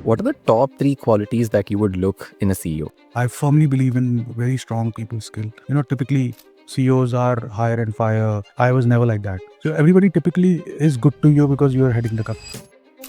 What are the top 3 qualities that you would look in a CEO? I firmly believe in very strong people skill. Typically CEOs are hire and fire. I was never like that. So everybody typically is good to you because you are heading the company.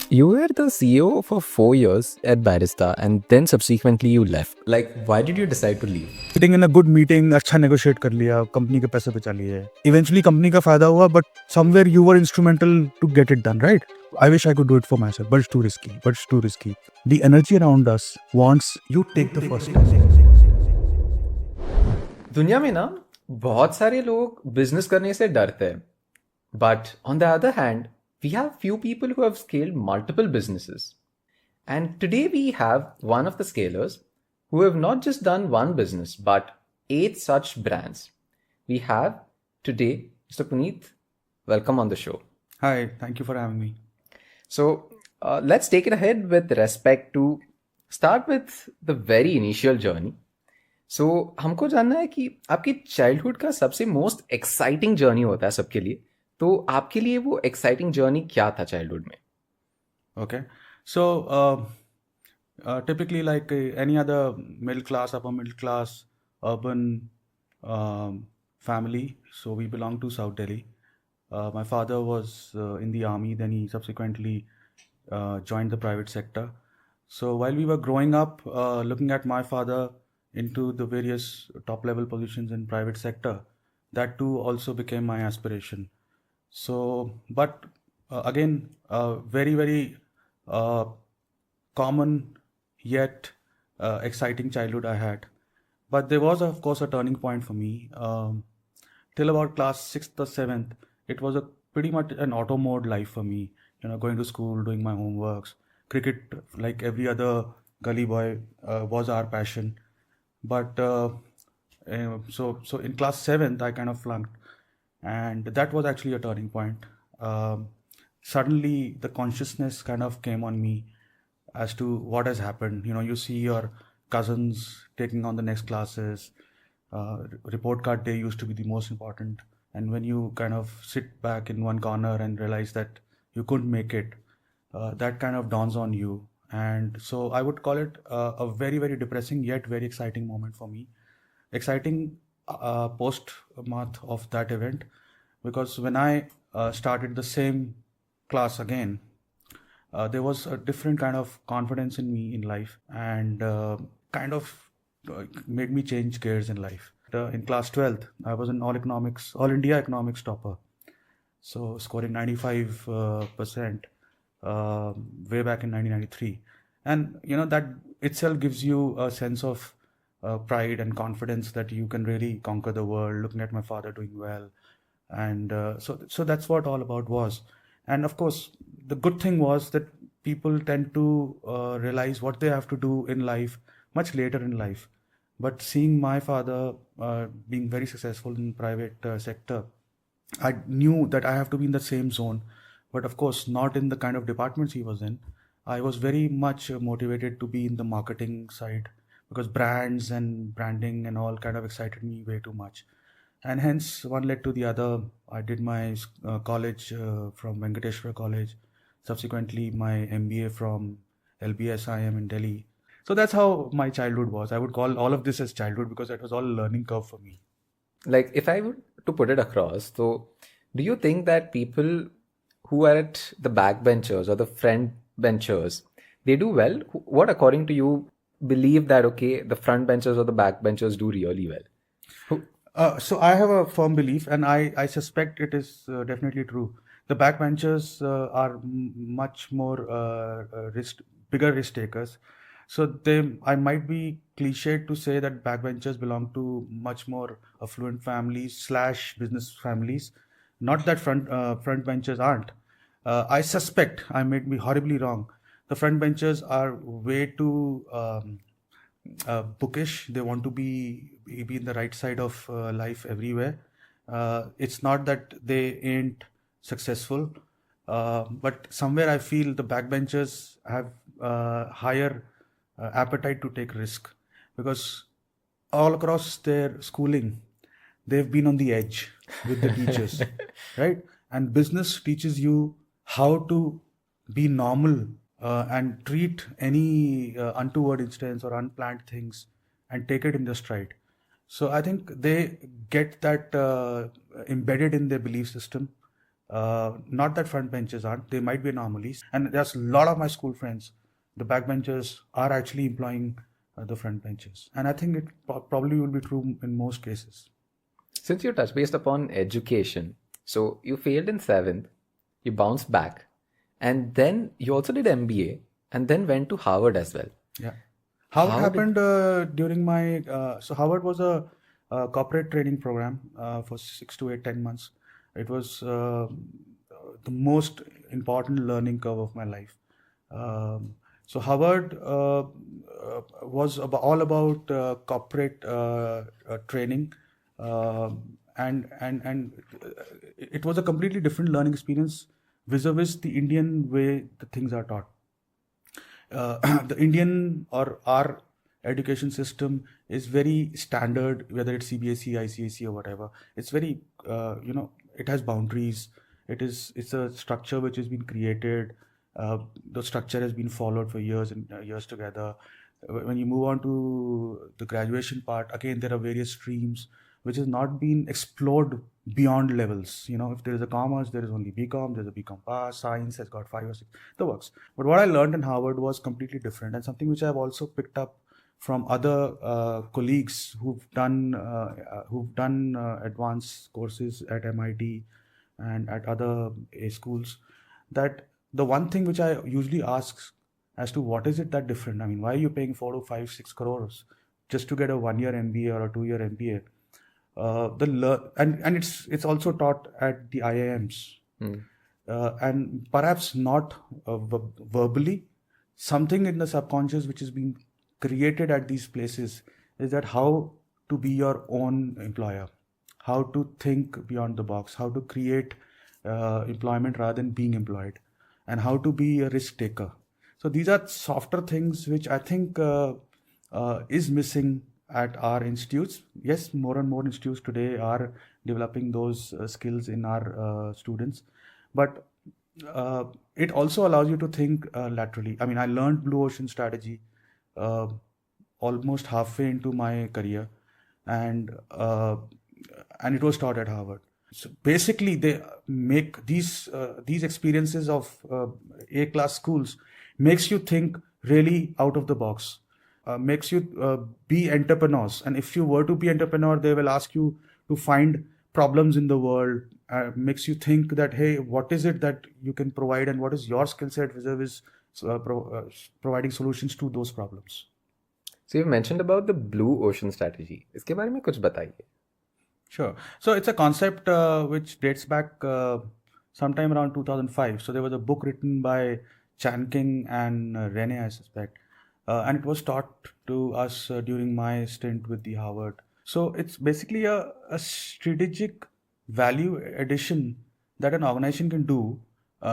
You were the CEO for 4 years at Barista and then subsequently you left. Like, why did you decide to leave? Sitting in a good meeting, अच्छा negotiate कर लिया, company के पैसे बचा लिए. Eventually company का फायदा हुआ, but somewhere you were instrumental to get it done, right? I wish I could do it for myself, but it's too risky. The energy around us wants you take the first step. दुनिया में ना बहुत सारे लोग business करने से डरते हैं. But on the other hand, we have few people who have scaled multiple businesses. And today we have one of the scalers who have not just done one business, but 8 such brands. We have today Mr. Puneet. Welcome on the show. Hi, thank you for having me. So let's take it ahead with respect to start with the very initial journey. So हमको जानना है कि आपकी childhood का सबसे most exciting journey होता है सबके लिए. तो आपके लिए वो एक्साइटिंग जर्नी क्या था चाइल्डहुड में? Okay, so typically like any other middle class, upper middle class, urban family, so we belong to South Delhi. My father was in the army, then he subsequently joined the private sector. So while we were growing up, looking at my father into the various top level positions in private sector, that too also became my aspiration. So, but again, very, very common yet exciting childhood I had. But there was, of course, a turning point for me. Till about class 6th or 7th, it was a pretty much an auto mode life for me. Going to school, doing my homeworks, cricket, like every other gully boy, was our passion. But so in class 7th, I kind of flunked, and that was actually a turning point. Suddenly, the consciousness kind of came on me as to what has happened. You see your cousins taking on the next classes. Report card day used to be the most important, and when you kind of sit back in one corner and realize that you couldn't make it, that kind of dawns on you. And so I would call it a very, very depressing yet very exciting moment for me. Exciting post-math of that event, because when I started the same class again, there was a different kind of confidence in me in life, and kind of made me change gears in life. In class 12th, I was an all India economics topper. So scoring 95% way back in 1993. And that itself gives you a sense of pride and confidence that you can really conquer the world, looking at my father doing well. And so that's what all about was. And of course, the good thing was that people tend to realize what they have to do in life much later in life. But seeing my father being very successful in private sector, I knew that I have to be in the same zone, but of course not in the kind of departments he was in. I was very much motivated to be in the marketing side, because brands and branding and all kind of excited me way too much. And hence one led to the other. I did my college from Venkateshwara College, subsequently my MBA from LBSIM in Delhi. So that's how my childhood was. I would call all of this as childhood because it was all a learning curve for me. Like, if I were to put it across, so do you think that people who are at the backbenchers or the front benchers, they do well? What, according to you, believe that, okay, the front benchers or the backbenchers do really well? So I have a firm belief, and I suspect it is definitely true. The backbenchers are much more bigger risk takers. So I might be cliched to say that backbenchers belong to much more affluent families / business families. Not that front benchers aren't. I suspect I may be horribly wrong. The front benchers are way too bookish. They want to be in the right side of life everywhere. It's not that they ain't successful, but somewhere I feel the backbenchers have higher appetite to take risk, because all across their schooling, they've been on the edge with the teachers, right? And business teaches you how to be normal and treat any untoward instance or unplanned things and take it in their stride. So I think they get that embedded in their belief system. Not that front benches aren't, they might be anomalies. And there's a lot of my school friends, the backbenchers are actually employing the front benches. And I think it probably will be true in most cases. Since you touched based upon education, so you failed in seventh, you bounced back, and then you also did MBA, and then went to Harvard as well. Yeah. How it How did happened during my, so Harvard was a corporate training program for 6 to 8, 10 months. It was the most important learning curve of my life. So Harvard was all about corporate training, and it was a completely different learning experience vis-a-vis the Indian way the things are taught. The Indian or our education system is very standard, whether it's CBSE, ICSE, or whatever. It's very, it has boundaries. It's a structure which has been created. The structure has been followed for years and years together. When you move on to the graduation part, again there are various streams which has not been explored beyond levels. If there is a commerce, there is only BCom, there's a BCom pass, science has got 5 or 6, the works. But what I learned in Harvard was completely different, and something which I've also picked up from other colleagues who've done advanced courses at MIT and at other A schools, that the one thing which I usually ask as to what is it that different? I mean, why are you paying 4 to 5, 6 crores just to get a 1 year MBA or a 2 year MBA? And it's also taught at the IIMs, and perhaps not verbally. Something in the subconscious which is being created at these places is that how to be your own employer, how to think beyond the box, how to create employment rather than being employed, and how to be a risk taker. So these are softer things which I think is missing at our institutes. Yes, more and more institutes today are developing those skills in our students, but it also allows you to think laterally. I mean, I learned blue ocean strategy almost halfway into my career, and it was taught at Harvard. So basically, they make these experiences of A-class schools makes you think really out of the box, makes you be entrepreneurs. And if you were to be entrepreneur, they will ask you to find problems in the world, makes you think that, hey, what is it that you can provide and what is your skill set vis-a-vis providing solutions to those problems. So you've mentioned about the blue ocean strategy. इसके बारे में कुछ बताइए. Sure. So it's a concept which dates back sometime around 2005. So there was a book written by Chan King and Rene, I suspect. And it was taught to us during my stint with the Harvard. So it's basically a strategic value addition that an organization can do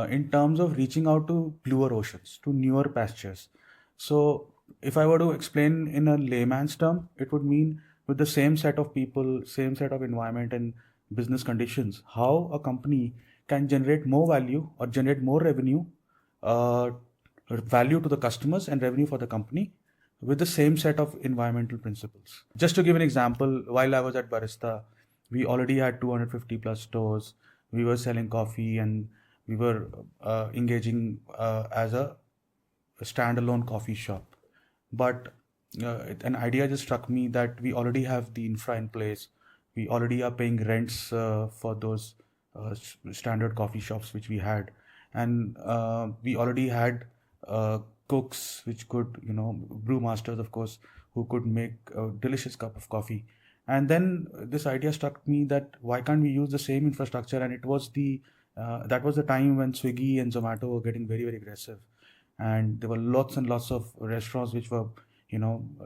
in terms of reaching out to bluer oceans, to newer pastures. So if I were to explain in a layman's term, it would mean with the same set of people, same set of environment and business conditions, how a company can generate more value or generate more revenue, value to the customers and revenue for the company with the same set of environmental principles. Just to give an example, while I was at Barista, we already had 250 plus stores. We were selling coffee and we were engaging as a standalone coffee shop. But an idea just struck me that we already have the infra in place. We already are paying rents for those standard coffee shops which we had. And we already had cooks which could, brewmasters, of course, who could make a delicious cup of coffee. And then this idea struck me that why can't we use the same infrastructure? And it was that was the time when Swiggy and Zomato were getting very, very aggressive. And there were lots and lots of restaurants which were,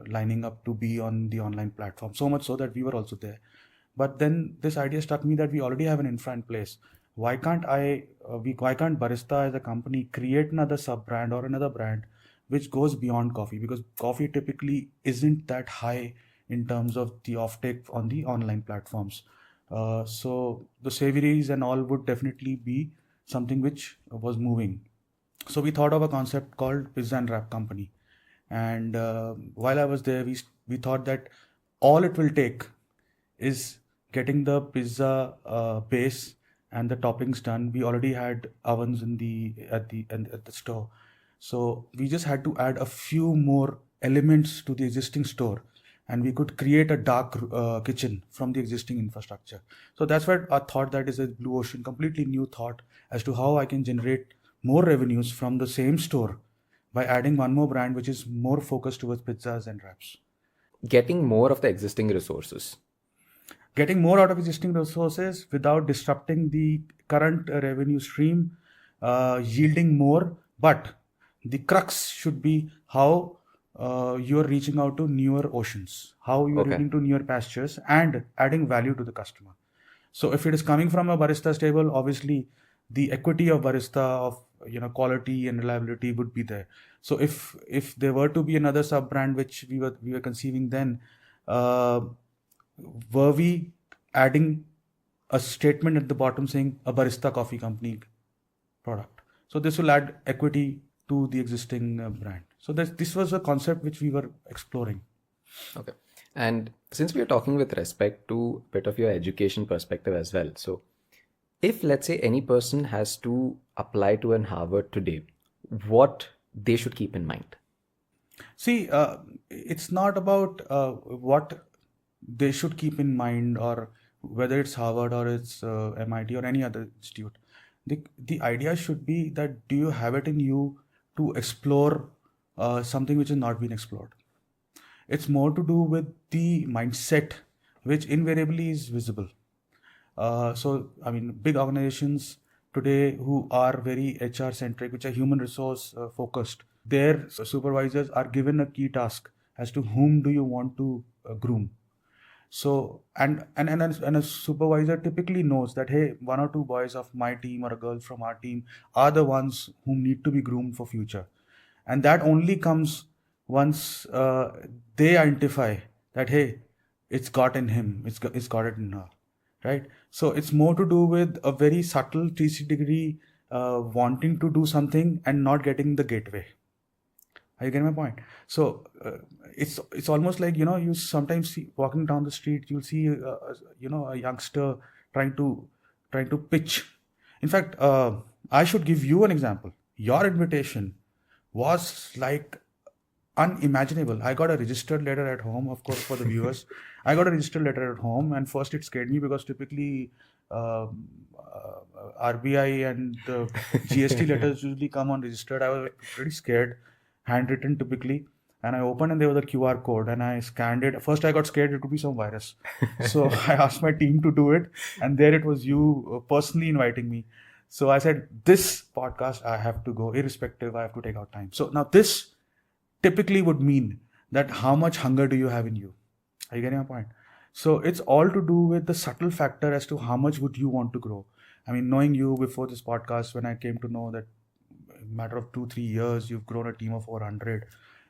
lining up to be on the online platform. So much so that we were also there. But then this idea struck me that we already have an infra in place. Why can't Barista as a company create another sub brand or another brand which goes beyond coffee? Because coffee typically isn't that high in terms of the offtake on the online platforms. So the savories and all would definitely be something which was moving. So we thought of a concept called Pizza and Wrap Company. And while I was there, we thought that all it will take is getting the pizza base and the toppings done. We already had ovens in at the store, so we just had to add a few more elements to the existing store, and we could create a dark kitchen from the existing infrastructure. So that's what I thought, that is a blue ocean, completely new thought as to how I can generate more revenues from the same store by adding one more brand which is more focused towards pizzas and wraps. Getting more of the existing resources. Getting more out of existing resources without disrupting the current revenue stream, yielding more, but the crux should be how you are reaching out to newer oceans, how you are Okay. reaching to newer pastures and adding value to the customer. So if it is coming from a barista stable, obviously the equity of barista, of quality and reliability would be there. So if there were to be another sub brand which we were conceiving, then uh, were we adding a statement at the bottom saying a barista coffee company product. So this will add equity to the existing brand. So this was a concept which we were exploring. Okay. And since we are talking with respect to a bit of your education perspective as well, so if let's say any person has to apply to an Harvard today, what they should keep in mind? See, it's not about what they should keep in mind, or whether it's Harvard or it's MIT or any other institute. The idea should be that, do you have it in you to explore something which has not been explored? It's more to do with the mindset, which invariably is visible. So, I mean, big organizations today who are very HR centric, which are human resource focused, their supervisors are given a key task as to whom do you want to groom. So, and a supervisor typically knows that, hey, one or two boys of my team or a girl from our team are the ones who need to be groomed for future. And that only comes once they identify that, hey, it's got in him, it's got it in her, right? So it's more to do with a very subtle 360 degree wanting to do something and not getting the gateway. Are you getting my point? So it's almost like, you sometimes see walking down the street, you'll see a youngster trying to pitch. In fact, I should give you an example. Your invitation was like unimaginable. I got a registered letter at home, of course, for the viewers. I got a registered letter at home, and first it scared me because typically RBI and the GST letters usually come unregistered. I was pretty scared, handwritten typically. And I opened and there was a QR code and I scanned it. First, I got scared it could be some virus. So I asked my team to do it. And there it was, you personally inviting me. So I said, this podcast, I have to go, irrespective, I have to take out time. So now this typically would mean that how much hunger do you have in you? Are you getting my point? So it's all to do with the subtle factor as to how much would you want to grow. I mean, knowing you before this podcast, when I came to know that in a matter of 2-3 years, you've grown a team of 400,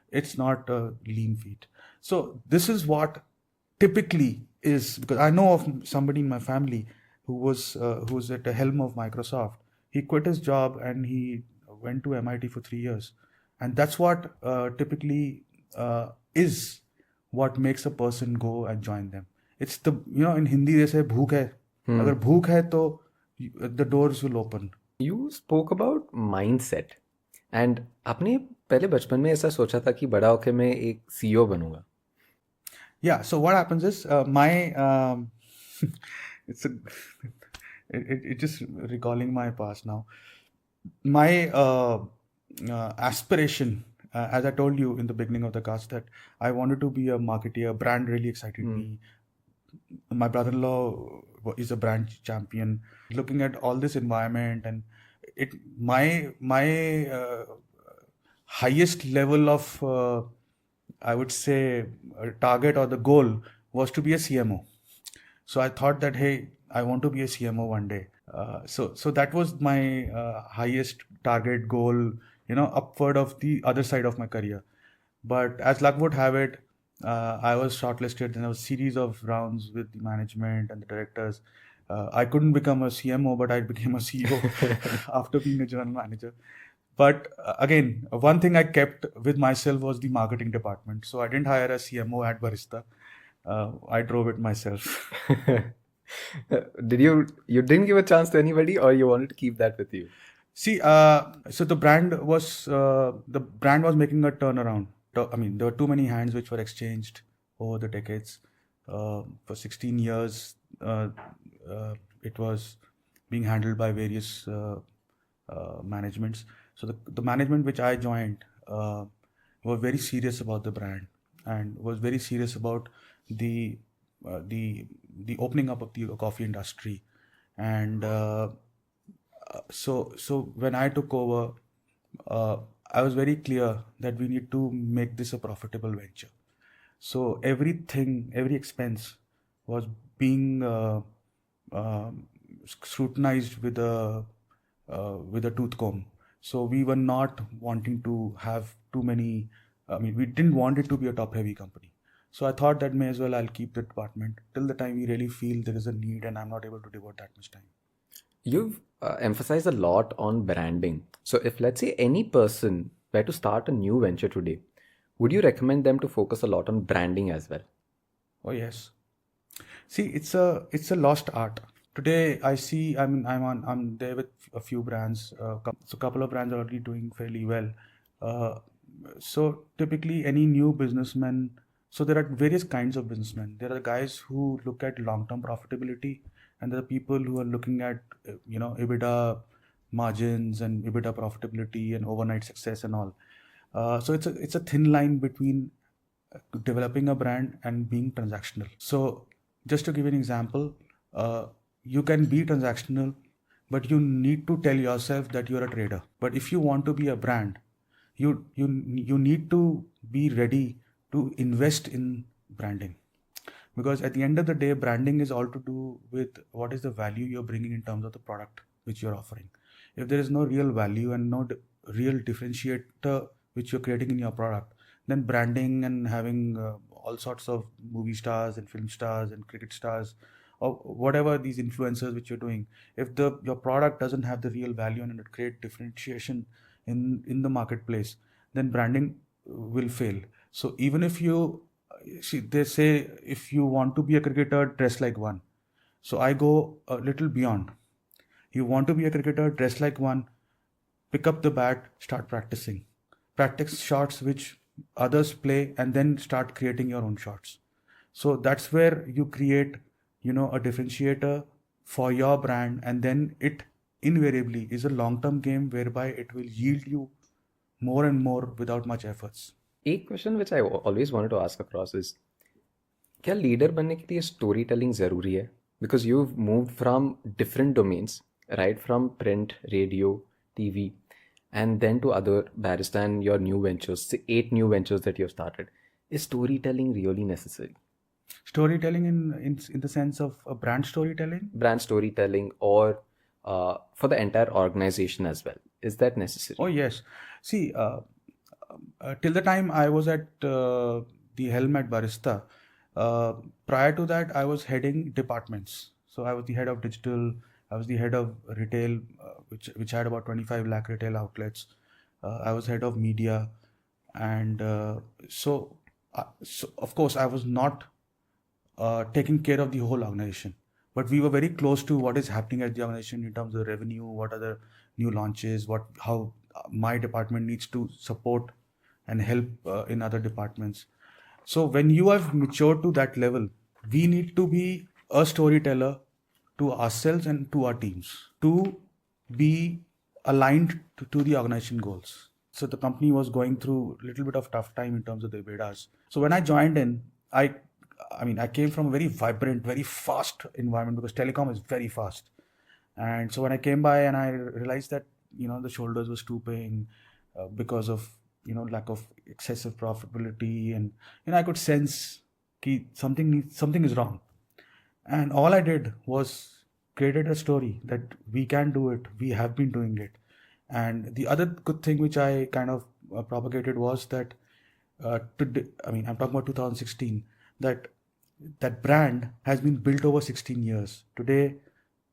it's not a lean feat. So this is what typically is, because I know of somebody in my family who's at the helm of Microsoft. He quit his job and he went to MIT for 3 years, and that's what typically is what makes a person go and join them. It's the, in Hindi they say bhook hai. Agar bhook hai to the doors will open. You spoke about mindset. And आपने पहले बचपन में ऐसा सोचा था कि बड़ा होके मैं एक CEO बनूंगा? Yeah, so what happens is it's a it just recalling my past now. My aspiration, as I told you in the beginning of the cast, that I wanted to be a marketeer. Brand really excited me. My brother-in-law is a brand champion. Looking at all this environment, and my highest level of I would say target or the goal was to be a CMO. So I thought that, hey, I want to be a CMO one day. So that was my highest target goal, upward of the other side of my career. But as luck would have it, I was shortlisted. Then there was a series of rounds with the management and the directors. I couldn't become a CMO, but I became a CEO after being a general manager. But again, one thing I kept with myself was the marketing department. So I didn't hire a CMO at Barista. I drove it myself. You didn't give a chance to anybody, or you wanted to keep that with you? See, so the brand was making a turnaround. I mean, there were too many hands which were exchanged over the decades. For 16 years, it was being handled by various managements. So the management which I joined were very serious about the brand and was very serious about the uh, the the opening up of the coffee industry. And so when I took over, uh, I was very clear that we need to make this a profitable venture. So every expense was being scrutinized with a tooth comb. So we were not wanting to have too many. I mean, we didn't want it to be a top-heavy company. So I thought that may as well I'll keep the department till the time we really feel there is a need and I'm not able to devote that much time. You've emphasized a lot on branding. So, if let's say any person were to start a new venture today, would you recommend them to focus a lot on branding as well? Oh yes. See, it's a lost art. Today I see I'm there with a few brands. So a couple of brands are already doing fairly well. Uh, so typically any new businessman. So there are various kinds of businessmen. There are guys who look at long-term profitability, and there are people who are looking at EBITDA margins and EBITDA profitability and overnight success and all. So it's a thin line between developing a brand and being transactional. So, just to give you an example, you can be transactional, but you need to tell yourself that you're a trader. But if you want to be a brand, you need to be ready to invest in branding, because at the end of the day, branding is all to do with what is the value you're bringing in terms of the product which you're offering. If there is no real value and no real differentiator which you're creating in your product, then branding and having all sorts of movie stars and film stars and cricket stars or whatever these influencers which you're doing, if the your product doesn't have the real value and it create differentiation in the marketplace, then branding will fail. So even if you see, they say if you want to be a cricketer, dress like one. So I go a little beyond. You want to be a cricketer, dress like one, pick up the bat, start practicing. Practice shots which others play and then start creating your own shots. So that's where you create, a differentiator for your brand, and then it invariably is a long-term game whereby it will yield you more and more without much efforts. एक question which I always wanted to ask across is, क्या leader बनने के लिए story telling ज़रूरी है? Because you moved from different domains, right from print, radio, TV, and then to other Barista and your new ventures, say 8 new ventures that you've started. Is storytelling really necessary? Storytelling in the sense of a brand storytelling. Brand storytelling, or for the entire organization as well. Is that necessary? Oh yes. See, till the time I was at the helm at Barista, prior to that I was heading departments. So I was the head of digital, I was the head of retail, which had about 25 lakh retail outlets. I was head of media, and so of course I was not taking care of the whole organization, but we were very close to what is happening at the organization in terms of revenue, what are the new launches, how my department needs to support and help in other departments. So when you have matured to that level, we need to be a storyteller to ourselves and to our teams to be aligned to the organization goals. So the company was going through a little bit of tough time in terms of the EBITDAs. So when I joined in, I came from a very vibrant, very fast environment, because telecom is very fast. And so when I came by and I realized that, the shoulders were stooping because of, lack of excessive profitability. And, I could sense that something is wrong. And all I did was created a story that we can do it. We have been doing it. And the other good thing which I kind of propagated was that today, I'm talking about 2016, that brand has been built over 16 years. Today,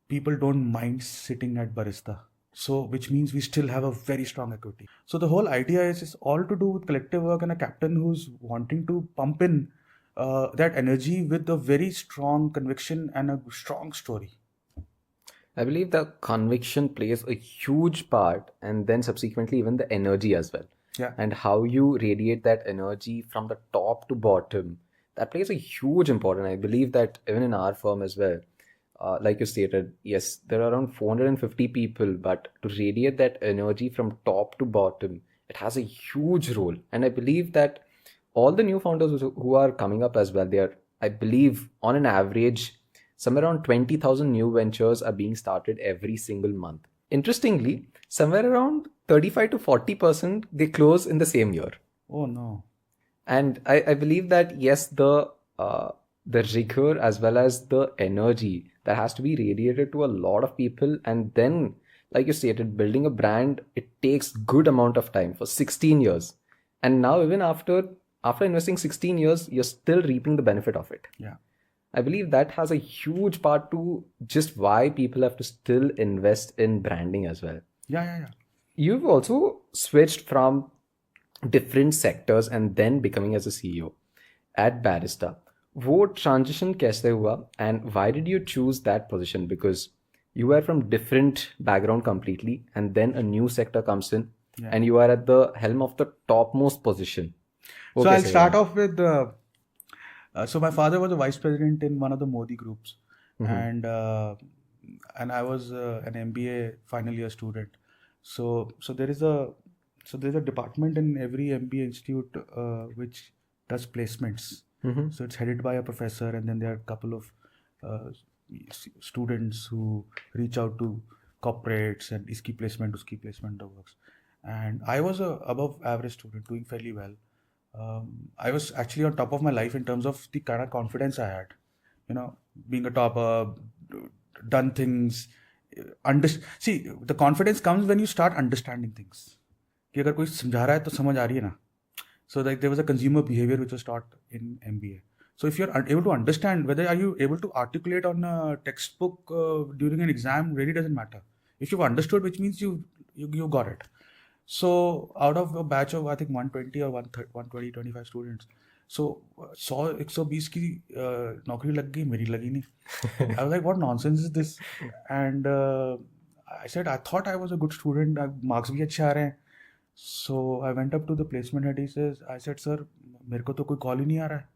people don't mind sitting at Barista. So, which means we still have a very strong equity. So the whole idea is all to do with collective work and a captain who's wanting to pump in that energy with a very strong conviction and a strong story. I believe the conviction plays a huge part, and then subsequently, even the energy as well. Yeah. And how you radiate that energy from the top to bottom, that plays a huge important. I believe that even in our firm as well, like you stated, yes, there are around 450 people, but to radiate that energy from top to bottom, it has a huge role. And I believe that all the new founders who are coming up as well, they are, I believe, on an average, somewhere around 20,000 new ventures are being started every single month. Interestingly, somewhere around 35 to 40% they close in the same year. Oh no. And I believe that yes, the rigor as well as the energy that has to be radiated to a lot of people, and then, like you stated, building a brand, it takes good amount of time for 16 years. And now even after investing 16 years, you're still reaping the benefit of it. Yeah. I believe that has a huge part to just why people have to still invest in branding as well. Yeah. You've also switched from different sectors and then becoming as a CEO at Barista. वो transition कैसे हुआ, and why did you choose that position? Because you were from different background completely, and then a new sector comes in, Yeah. and you are at the helm of the topmost position. वो So I'll कैसे start हुआ? off with so my father was a vice president in one of the Modi groups, and I was an MBA final year student. So there's a department in every MBA institute which does placements. So it's headed by a professor, and then there are a couple of students who reach out to corporates and iski placement, uski placement, the works. And I was a above average student, doing fairly well. I was actually on top of my life in terms of the kind of confidence I had. Being a topper, done things. See, the confidence comes when you start understanding things. कि अगर कोई समझा रहा है तो समझ आ रही है ना. So like there was a consumer behavior which was taught in MBA. So if you're able to understand, whether are you able to articulate on a textbook during an exam, really doesn't matter. If you've understood, which means you got it. So out of a batch of I think 120 or 120, 25 students, so 100 120 की नौकरी लग गई, मेरी लगी नहीं. I was like, what nonsense is this? And I said, I thought I was a good student, marks भी अच्छे आ रहे हैं. So I went up to the placement head. I said, sir, मेरे को तो कोई call ही नहीं आ रहा है.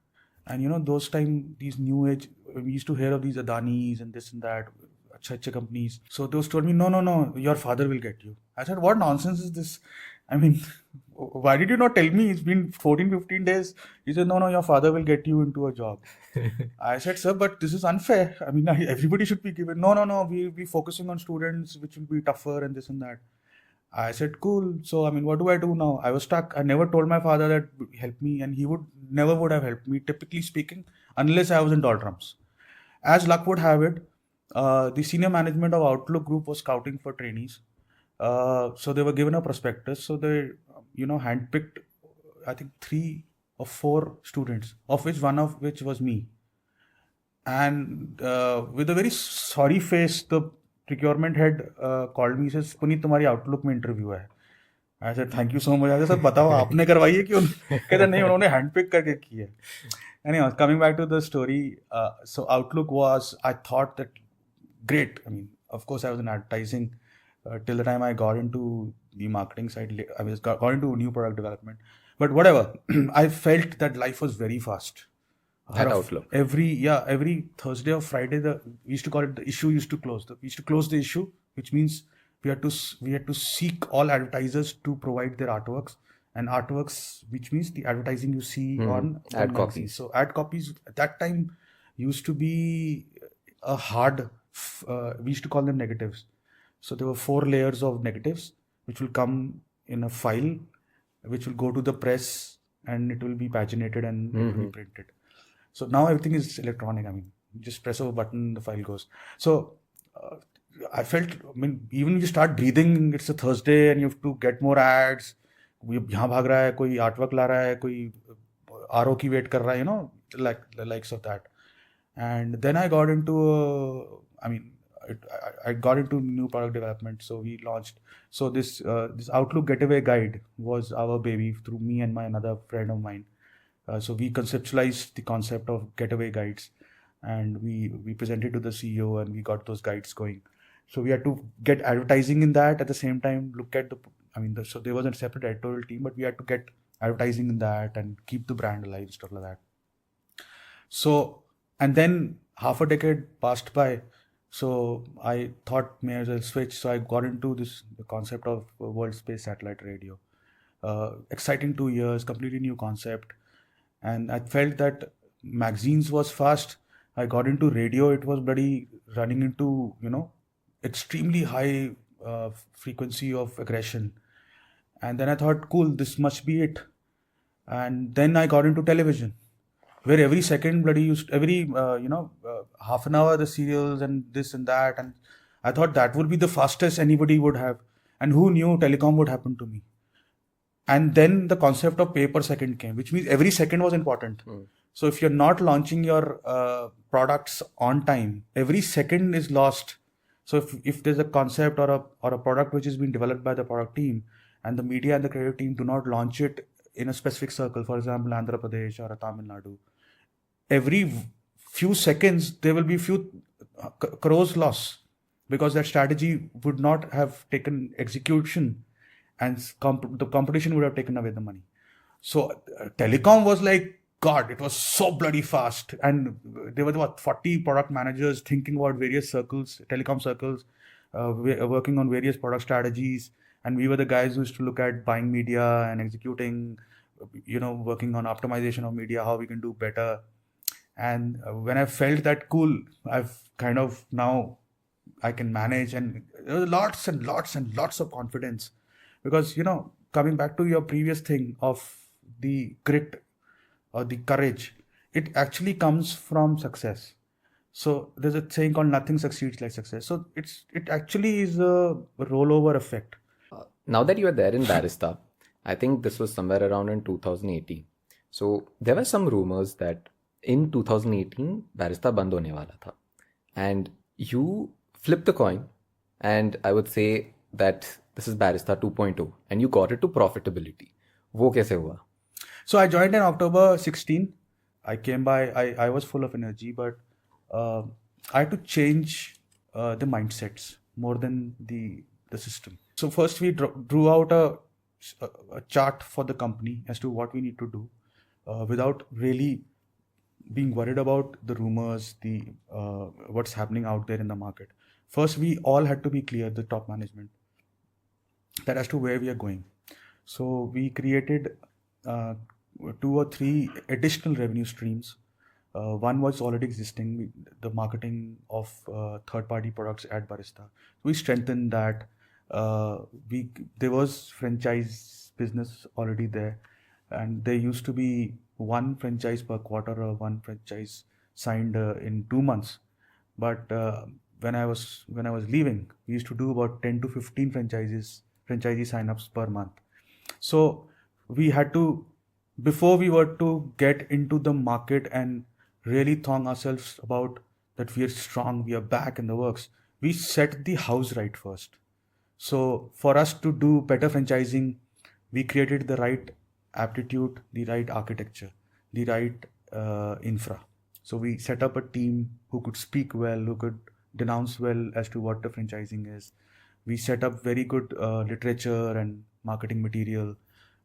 And those time, these new age, we used to hear of these Adanis and this and that, अच्छे companies. So those told me, no, your father will get you. I said, what nonsense is this? I mean, why did you not tell me? It's been 14, 15 days. He said, no, your father will get you into a job. I said, sir, but this is unfair. I mean, everybody should be given. No, we'll be focusing on students, which will be tougher and this and that. I said, cool. So, I mean, what do I do now? I was stuck. I never told my father that help me, and he never would have helped me, typically speaking, unless I was in doldrums. As luck would have it, the senior management of Outlook Group was scouting for trainees. So they were given a prospectus. So they, handpicked, I think 3 or 4 students, of which one of which was me. And with a very sorry face, the procurement head called me. He says, Puneet, तुम्हारी Outlook में interview है. I said, thank you so much. I said, sir बताओ आपने करवाई है कि कहते नहीं, उन्होंने handpick करके की है. Anyhow, coming back to the story, so Outlook was, I thought that great. I mean, of course, I was in advertising till the time I got into the marketing side. I got into new product development. But whatever, I felt that life was very fast. At Outlook. Every Thursday or Friday, we used to call it the issue used to close. We used to close the issue, which means we had to seek all advertisers to provide their artworks. And artworks, which means the advertising you see on ad copies. So ad copies at that time used to be a hard, we used to call them negatives. So there were 4 layers of negatives, which will come in a file, which will go to the press, and it will be paginated and it will be printed. So now everything is electronic. I mean, you just press a button, the file goes. So I felt, even you start breathing, it's a Thursday and you have to get more ads. यहाँ भाग रहा है, कोई artwork ला रहा है, कोई RO की wait कर रहा है, like the likes of that. And then I got into, I got into new product development, so we launched. So this Outlook Getaway Guide was our baby through me and my another friend of mine. So we conceptualized the concept of getaway guides, and we presented to the CEO, and we got those guides going. So we had to get advertising in that at the same time. Look at so there was a separate editorial team, but we had to get advertising in that and keep the brand alive, stuff like that. So, and then half a decade passed by. So I thought may as well switch. So I got into the concept of world space satellite radio. Exciting 2 years, completely new concept. And I felt that magazines was fast. I got into radio. It was bloody running into, extremely high frequency of aggression. And then I thought, cool, this must be it. And then I got into television, where every second bloody every half an hour the serials and this and that, and I thought that would be the fastest anybody would have, and who knew telecom would happen to me. And then the concept of pay per second came, which means every second was important. So if you're not launching your products on time, every second is lost. So if there's a concept or a product which is being developed by the product team, and the media and the creative team do not launch it in a specific circle, for example, Andhra Pradesh or Tamil Nadu, every few seconds there will be few crores loss, because that strategy would not have taken execution, and the competition would have taken away the money. So telecom was like, God, it was so bloody fast, and there were what 40 product managers thinking about various circles, telecom circles, working on various product strategies, and we were the guys who used to look at buying media and executing, working on optimization of media, how we can do better. And when I felt that cool, I've kind of now I can manage, and there was lots and lots and lots of confidence, because coming back to your previous thing of the grit or the courage, it actually comes from success. So there's a saying called nothing succeeds like success. So it actually is a rollover effect. Now that you are there in Barista, I think this was somewhere around in 2018. So there were some rumors that in 2018 Barista band hone wala tha, and you flipped the coin, and I would say that this is Barista 2.0, and you got it to profitability. वो कैसे हुआ? So I joined in October 16. I came by, I was full of energy, but I had to change the mindsets more than the system. So first we drew out a chart for the company as to what we need to do, without really being worried about the rumors, the what's happening out there in the market. First, we all had to be clear, the top management, that as to where we are going. So we created 2 or 3 additional revenue streams. One was already existing, the marketing of third-party products at Barista. We strengthened that. There was franchise business already there, and there used to be one franchise per quarter or one franchise signed in 2 months. But when I was leaving, we used to do about 10 to 15 franchisee sign-ups per month. So we had to, before we were to get into the market and really thong ourselves about that we are strong, we are back in the works, we set the house right first. So for us to do better franchising, we created the right aptitude, the right architecture, the right infra. So we set up a team who could speak well, who could denounce well as to what the franchising is. We set up very good literature and marketing material.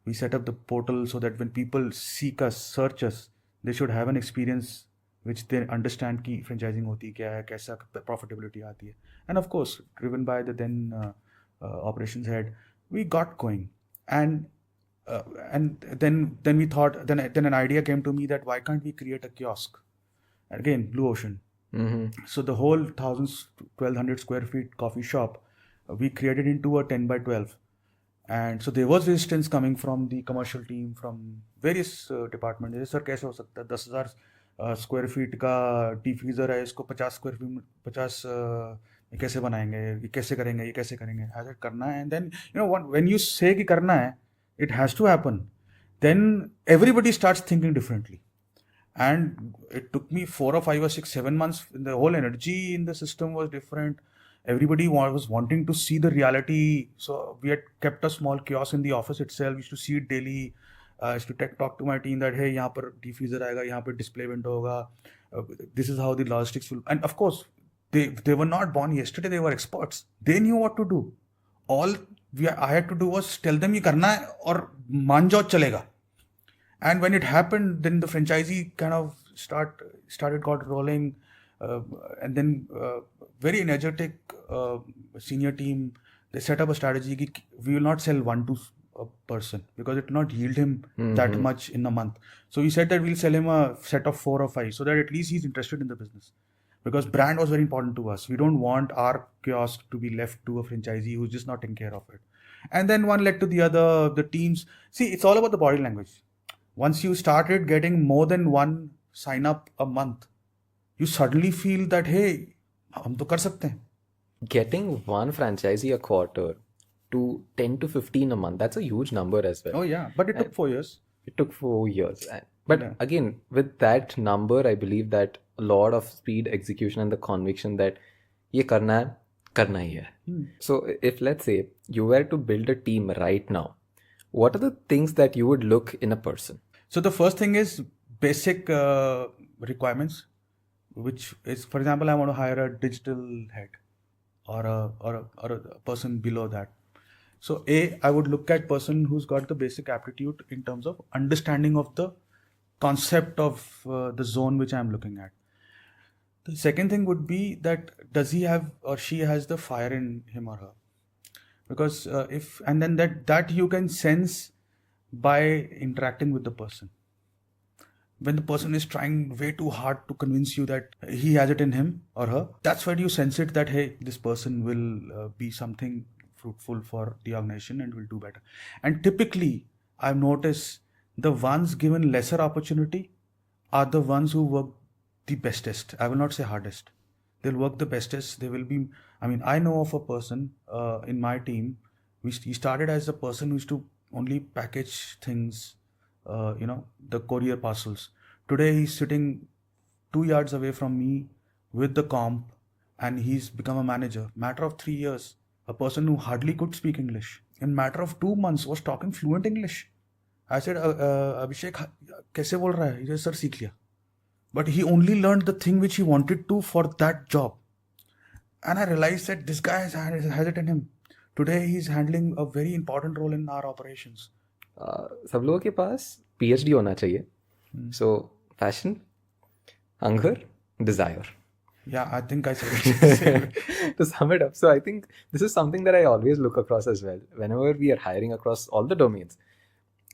We set up the portal so that when people seek us, search us, they should have an experience which they understand ki franchising hoti kya hai, kaisa profitability aati hai. And of course, driven by the then operations head, we got going. And then we thought, then an idea came to me that why can't we create a kiosk? Again, Blue Ocean. Mm-hmm. So the whole 1,200 square feet coffee shop, we created into a 10 by 12. And so there was resistance coming from the commercial team, from various departments. Sir, कैसे हो सकता है 10,000 square feet का T freezer है, इसको 50 square feet 50 कैसे बनाएंगे, ये कैसे करेंगे ऐसा करना है. And then when you say कि करना है, it has to happen. Then everybody starts thinking differently. And it took me 4 or 5 or 6, 7 months. The whole energy in the system was different. Everybody was wanting to see the reality. So we had kept a small kiosk in the office itself. We used to see it daily. I used to talk to my team that, hey, यहाँ पर diffuser आएगा, यहाँ पर display window होगा. This is how the logistics will. And of course, they were not born yesterday. They were experts. They knew what to do. All I had to do was tell them ये करना है और मान जाओ चलेगा. And when it happened, then the franchisee kind of started got rolling, and then very energetic senior team, they set up a strategy कि we will not sell one to a person because it will not yield him that much in a month. So we said that we'll sell him a set of 4 or 5 so that at least he's interested in the business. Because brand was very important to us. We don't want our kiosk to be left to a franchisee who's just not taking care of it. And then one led to the other, the teams. See, it's all about the body language. Once you started getting more than one sign up a month, you suddenly feel that, hey, हम तो कर सकते हैं. Getting one franchisee a quarter to 10 to 15 a month, that's a huge number as well. Oh yeah, but it took 4 years. It took 4 years. But Yeah. again, with that number, I believe that a lot of speed, execution, and the conviction that ये करना ही है. So if let's say you were to build a team right now, what are the things that you would look in a person? So the first thing is basic requirements, which is, for example, I want to hire a digital head or a person below that. So I would look at person who's got the basic aptitude in terms of understanding of the concept of the zone which I'm looking at. The second thing would be that does he have or she has the fire in him or her? Because that you can sense by interacting with the person. When the person is trying way too hard to convince you that he has it in him or her, that's where you sense it that, hey, this person will be something fruitful for the organization and will do better. And typically, I've noticed the ones given lesser opportunity are the ones who work the bestest. I will not say hardest. They'll work the bestest. They will be, I know of a person in my team. He started as a person who used to only package things, the courier parcels. Today he's sitting 2 yards away from me with the comp and he's become a manager. Matter of 3 years, a person who hardly could speak English, in matter of 2 months was talking fluent English. I said, Abhishek, kaise bol raha hai? He said, sir, seekh liya. But he only learned the thing which he wanted to for that job. And I realized that this guy has it in him. Today he's handling a very important role in our operations. सब लोगों के पास PhD होना चाहिए. So passion, hunger, desire. Yeah, I think I said it. To sum it up, so I think this is something that I always look across as well. Whenever we are hiring across all the domains,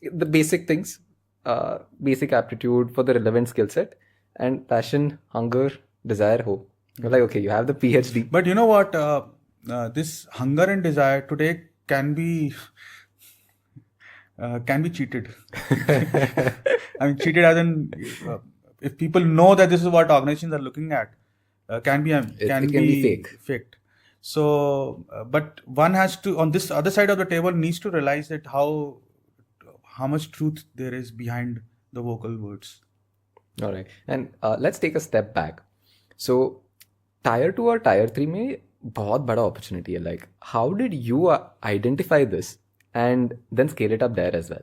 the basic things, basic aptitude for the relevant skill set, and passion, hunger, desire ho. You're like, okay, you have the PhD. But you know what? This hunger and desire today can be cheated. Cheated as in if people know that this is what organizations are looking at, can be faked. So, but one has to, on this other side of the table, needs to realize that how much truth there is behind the vocal words. All right, and let's take a step back. So, tier 2 or tier 3 में बहुत बड़ा opportunity है. Like, how did you identify this and then scale it up there as well?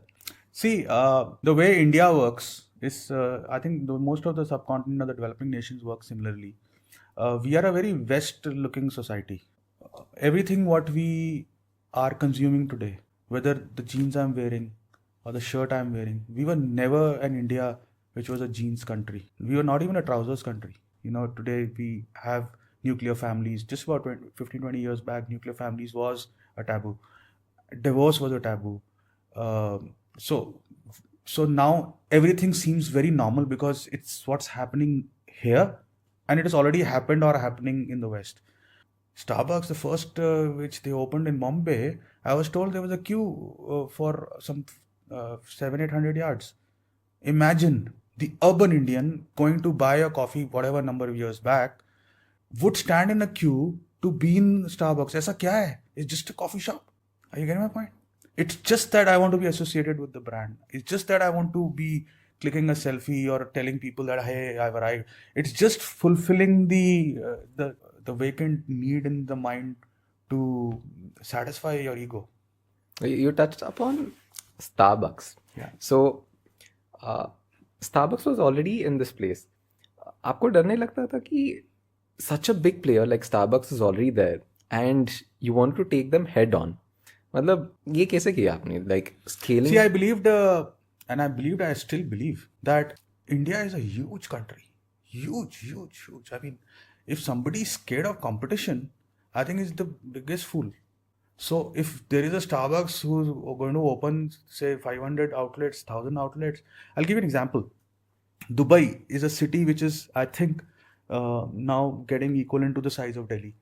See, the way India works is, I think most of the subcontinent or the developing nations work similarly. We are a very West-looking society. Everything what we are consuming today, whether the jeans I'm wearing or the shirt I'm wearing, we were never in India, which was a jeans country. We were not even a trousers country. Today we have nuclear families. Just about 15-20 years back, nuclear families was a taboo. Divorce was a taboo. So now everything seems very normal because it's what's happening here and it has already happened or happening in the West. Starbucks, the first which they opened in Bombay, I was told there was a queue for some 700-800 yards. Imagine the urban Indian going to buy a coffee, whatever number of years back, would stand in a queue to be in Starbucks. Aisa kya hai? It's just a coffee shop. Are you getting my point? It's just that I want to be associated with the brand. It's just that I want to be clicking a selfie or telling people that hey, I've arrived. It's just fulfilling the vacant need in the mind to satisfy your ego. You touched upon Starbucks. Yeah. So, uh, Starbucks was already in this place. आपको डर नहीं लगता था कि such a big player like Starbucks is already there and you want to take them head on? मतलब ये कैसे किया आपने? Like scaling? See, I believed, and I believed, I still believe that India is a huge country. Huge, huge, huge. I mean, if somebody is scared of competition, I think he's the biggest fool. So if there is a Starbucks who's going to open, say, 500 outlets, 1,000 outlets, I'll give you an example. Dubai is a city which is, I think, now getting equivalent to the size of Delhi.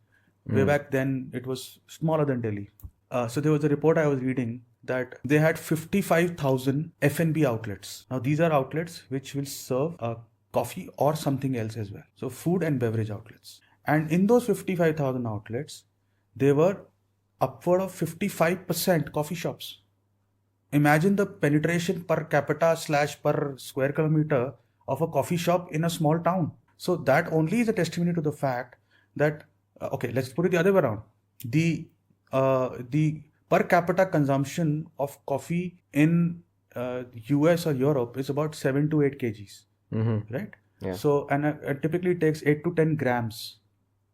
Way back then, it was smaller than Delhi. So there was a report I was reading that they had 55,000 F&B outlets. Now these are outlets which will serve coffee or something else as well. So food and beverage outlets. And in those 55,000 outlets, there were upward of 55% coffee shops. Imagine the penetration per capita / per square kilometer of a coffee shop in a small town. So that only is a testimony to the fact that, okay, let's put it the other way around. The per capita consumption of coffee in US or Europe is about 7 to 8 kgs, right? Yeah. So, and it typically takes 8 to 10 grams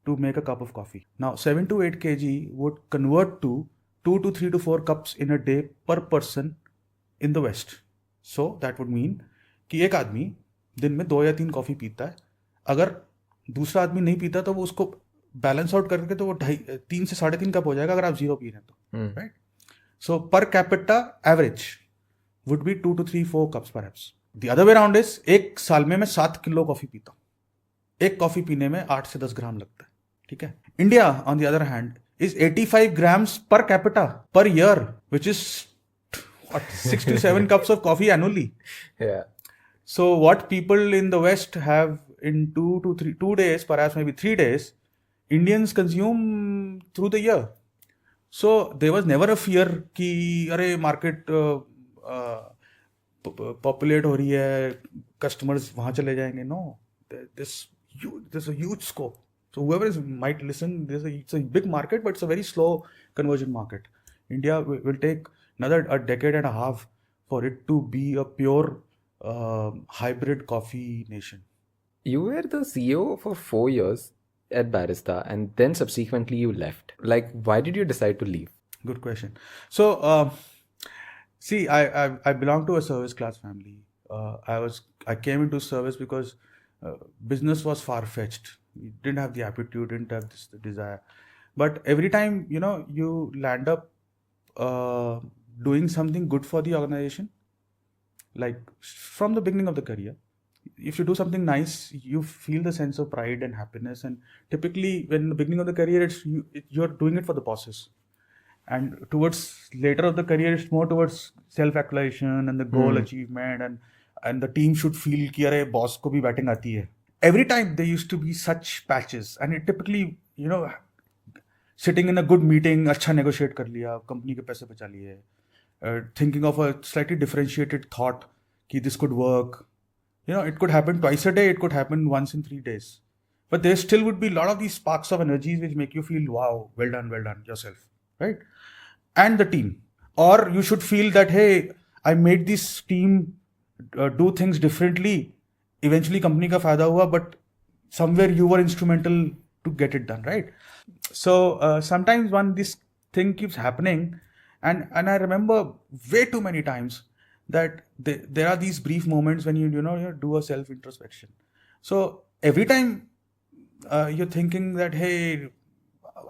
to make a cup of coffee. Now, 7 to 8 kg would convert to 2 to 3 to 4 cups in a day per person in the West. So, that would mean कि एक आदमी दिन में 2 या 3 coffee पीता है. अगर दूसरा आदमी नहीं पीता तो वो उसको बैलेंस आउट करके तो वो 3 से 3.5 कप हो जाएगा अगर आप 0 पी रहे हैं तो, right? So per capita average would be 2 to 3, 4 cups perhaps. The other way around is एक साल में मैं 7 किलो कॉफी पीता हूँ. एक कॉफी पीने में 8 से 10 ग्राम लगता है. ठीक है. India on the other hand is 85 grams per capita per year, which is what, 6 to 7 cups of coffee annually. Yeah. So what people in the West have in 2 days, perhaps maybe 3 days, Indians consume through the year. So there was never a fear कि अरे market populate हो रही है, customers वहाँ चले जाएंगे. No, there's a huge scope. So whoever might listen, it's a big market, but it's a very slow conversion market. India will take a decade and a half for it to be a pure hybrid coffee nation. You were the CEO for 4 years at Barista and then subsequently you left. Like, why did you decide to leave? Good question. So, see, I belong to a service class family. I came into service because business was far-fetched. You didn't have the aptitude, didn't have the desire. But every time, you land up doing something good for the organization, like from the beginning of the career, if you do something nice, you feel the sense of pride and happiness. And typically, when in the beginning of the career, you're doing it for the process. And towards later of the career, it's more towards self-actualization and the goal achievement, and the team should feel कि अरे boss को भी batting आती है. Every time there used to be such patches, and it typically, sitting in a good meeting, अच्छा negotiate कर लिया, company के पैसे बचा लिए, thinking of a slightly differentiated thought कि this could work. It could happen twice a day, it could happen once in 3 days. But there still would be a lot of these sparks of energies which make you feel, wow, well done yourself, right? And the team. Or you should feel that, hey, I made this team do things differently. Eventually company का फायदा हुआ, but somewhere you were instrumental to get it done, right? So sometimes when this thing keeps happening, and I remember way too many times that there are these brief moments when you do a self introspection. So every time you're thinking that, hey,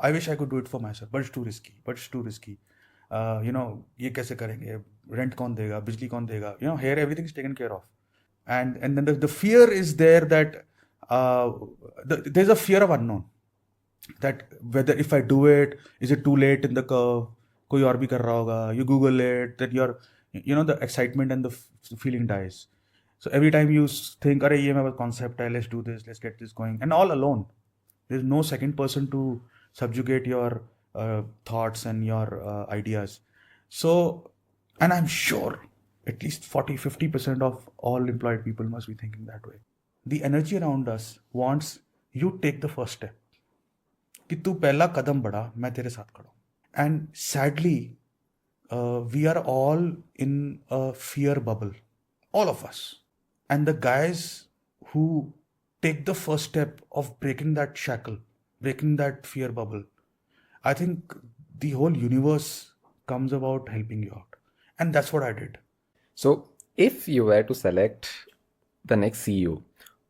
I wish I could do it for myself, but it's too risky. ये कैसे करेंगे, rent कौन देगा, बिजली कौन देगा, here everything is taken care of. And then the fear is there that there's a fear of unknown, that whether if I do it, is it too late in the curve, कोई और भी कर रहा होगा, you Google it, that the excitement and the feeling dies. So every time you think, अरे ये मेरा concept है, let's do this, let's get this going, and all alone. There's no second person to subjugate your thoughts and your ideas. So, and I'm sure at least 40-50% of all employed people must be thinking that way. The energy around us wants you take the first step. कि तू पहला कदम बढ़ा, मैं तेरे साथ खड़ा हूँ. And sadly, we are all in a fear bubble, all of us. And the guys who take the first step of breaking that shackle, breaking that fear bubble, I think the whole universe comes about helping you out. And that's what I did. So, if you were to select the next CEO